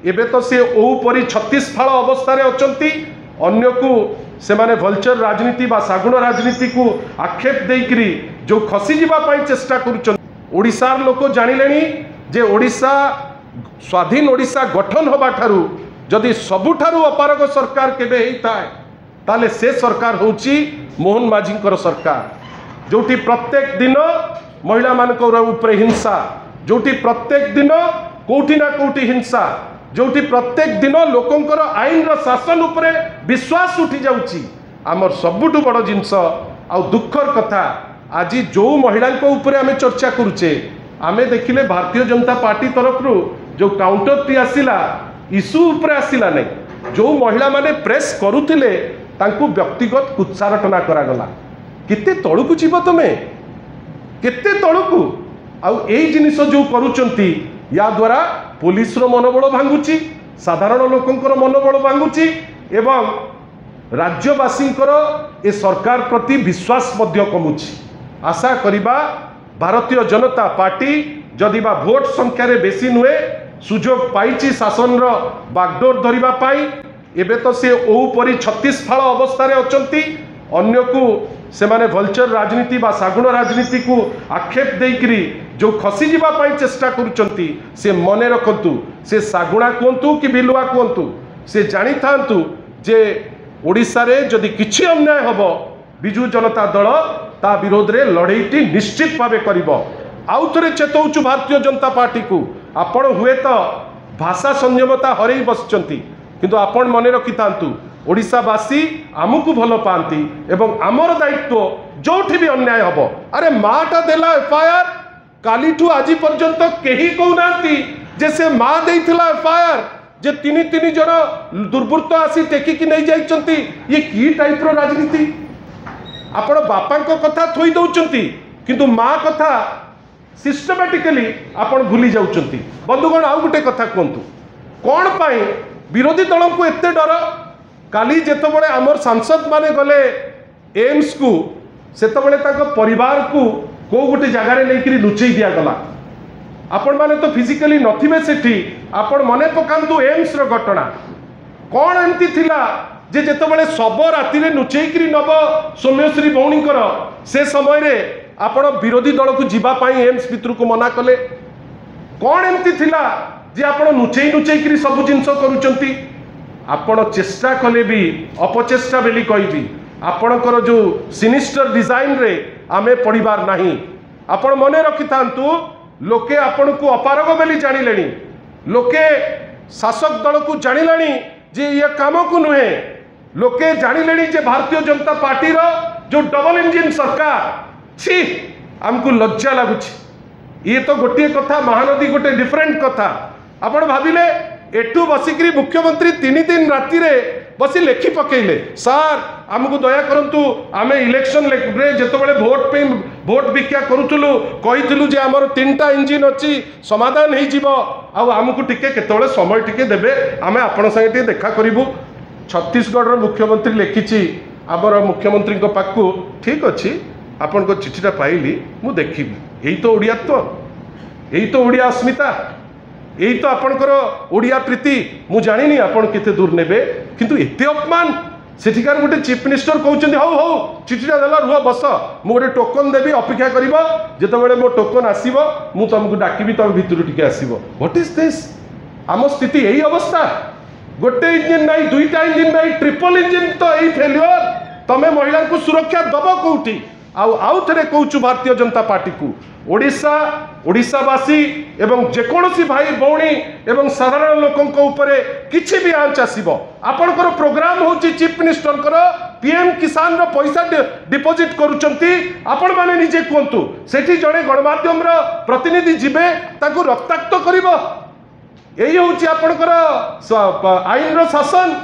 एबे तो से ओपरी 36 फाड़ अवस्था अछंती अन्य को से माने भल्चर राजनीति बा सागुण राजनीति को आक्षेप देकरी जो खसी जीवा पाई चेष्टा करुछन। ओडिशार लोक जानिलेनी जे ओडिशा स्वाधीन ओडिशा गठन होबा ठारू जदि सबुठारू अपारग सरकार केबे हेइताए ताले से सरकार होची मोहन माझीकर सरकार, जोटी प्रत्येक दिन महिला मानकर ऊपर हिंसा, जोटी प्रत्येक दिन कोठी ना कोठी हिंसा, जोटी प्रत्येक दिन लोकंकर आईन शासन उपरे विश्वास उठी जाउची। आमर सबुठु बड़ जिनस आ दुखर कथा आज जो महिला ऊपर आमे चर्चा करुचे आमे देखिले भारतीय जनता पार्टी तरफ जो काउंटर टी आसिला इश्यू उपरे आसिला नहीं। जो महिला माने प्रेस करुथिले तांकु व्यक्तिगत कुत्सारटना करागला। केते तळुकु जीव तमे केते तळुकु आउ एई जिनिस जो करूचंती या द्वारा पुलिस रो मनोबल भांगुची, साधारण लोकंकर मनोबल भांगुची एवं राज्यवासींकर ए सरकार प्रति विश्वास मध्य कमुची। आशा करिबा भारतीय जनता पार्टी जदि बा भोट संख्या रे बेसी नुए सुजोग पाइची शासन रो बागडोर धरिबा पाई एबे तो से ओपरी 36 फाड़ अवस्था अछंती अन्य को से माने भल्चर राजनीति बा सागुण राजनीति को आक्षेप देकरी जो खसी जीवा पाई चेष्टा करुचंती से मने रखंतु से सागुणा कहतु कि बिलुआ कहतु से जानी थांतु जे ओडिशा रे जदि किछि अन्याय हबो बिजु जनता दल ता विरोध रे लड़ाईटी निश्चित भावे करिवो। आउ थरे चेतौचु भारतीय जनता पार्टी को आपण हुए तो भाषा संयमता हरई बसचंती किंतु आपण मने रखि थांतु ओडिशावासी आमको भल पाती एवं आमर दायित्व जोठी भी अन्याय हबो। अरे माटा देला एफआईआर कालीठू आज पर्यंत केही कहूनांती जे से मा देइथिला एफआईआर जे तीन तीन जन दुर्बृत्त आसी टेकिकी नहीं जाइचंती। ये की टाइप रो राजनीति? आपण बापांको कथा थोई दउचंती किंतु माँ कथा सिस्टमैटिकली आपण भूली जाउचंती। बंधुगण आउ गोटे कथा कहतु कौन पाई विरोधी दल को एते डर? काली जेतबळे आमर सांसद माने गले एम्स को सेतबळे ताको परिवार को को गोटे जगार नहीं लुचई दिया गला। आपण माने तो फिजिकली नथिबे सेठी आपण मने पकांतु एम्स रो घटना कौन एमती थिला जे जेतबळे सब राति रे लुचई नब सौम्यश्री भौणीकर से समय रे आपण विरोधी दल को जीवा पाई एम्स भितर को मना कले? कौन एमती थिला जे आपण लुचई लुचई सब जिनस करूचंती? आपण चेष्टा कले भी अपचेष्टा बेली कहबी आपणकर जो सिनिस्टर डिजाइन रे आमे पड़िबार नाही। आपण मने रखि थांतु लोके आपण को अपारग बेली जानिलेनी, लोके शासक दल को जानिलेनी जे ये काम को नुहे, लोके जानिलेनी जे भारतीय जनता पार्टी रो जो डबल इंजिन सरकार छी हमको लज्जा लगुछि। ये तो गोटे कथा महानदी गोटे डिफरेंट कथा। आपण भाविले एठू बसिकी मुख्यमंत्री 3 दिन राति रे बसी लेखि पकेले सार आमको दया करंतु आमे इलेक्शन रे जेतबळे भोट भिक्षा करूथुलु कहिथुलु जे हमर 3टा इंजिन अछि समाधान हे जिवो आ आमको टिके केतबळे समय टिके देबे आमे आपण संगे टिके देखा करिवु। छत्तीसगढ़ रो मुख्यमंत्री लेखिछि हमर मुख्यमंत्री को पाकु ठीक अछि आपण को चिठीटा पाइली मु देखिबी। एही तो ओडियात्व, एही तो ओडिया अस्मिता, यही तो आपणकर ओडिया प्रीति मु जानिनी आपण केते दूर नेबे किंतु एते अपमान सेठिकार गोटे चीफ मिनिस्टर कहउचंदी हौ हौ चिठीटा देला रुह बस मु गोटे टोकन देबी अपेक्षा करिवो जेतेबेले मो टोकन आसीबो मु तुमको डाकिबी तुम भितर टिके आसीबो। What is this? आम स्थिति यही अवस्था। गोटे इंजिन नहीं, 2टा इंजिन नहीं, ट्रिपल इंजिन तो यही फेल्योर। तमे महिला को सुरक्षा दब कोठी? आउ थे कहूँ भारतीय जनता पार्टी को ओडिशा ओडिशावासी एवं जेकोसी भाई भौणी एवं साधारण लोकों उपरे किछि भी आंच आसीबो आपनकर प्रोग्राम होची चीफ मिनिस्टर पीएम किसान रो पैसा डिपोजिट करूचंती आपण माने निजे कहतु सेठी जड़े गणमाध्यम रो प्रतिनिधि जिबे ताकू रक्ताक्त करिवो। यही होची आपनकर आईन रो शासन।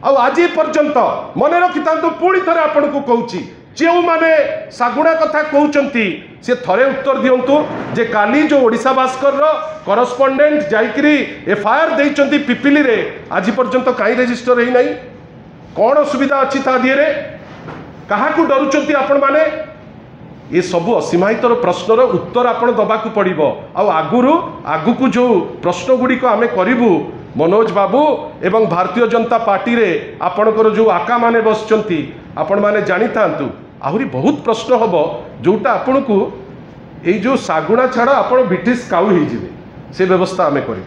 आज पर्यंत मन रखि तांतु पुणी थरे आपण को कहूची जो माने सागुणा कथा कहउचंती से थरे उत्तर दियंतु जे काली जो ओडिशा भास्कर रो करस्पोंडेंट जाइकरी एफआईआर देइचंती पिपिली रे आज पर्यंत काई रजिस्टर हेई नाही। कौन असुविधा अच्छी ता दिए कहा को डरुचंती आपण माने? ये सब असीमाहितर प्रश्नर उत्तर आपण दबाकू पड़िबो। आगुरु आगुकू जो प्रश्न गुड़िक आमे करिबु मनोज बाबू एवं भारतीय जनता पार्टी रे आपणकर जो आका माने बसचंती आपण माने जानी थांतु आहुरी बहुत प्रश्न हम जोटा आपण को ये जो सागुणा छाड़ आप ब्रिटिश काउ हो से व्यवस्था आम करूँ।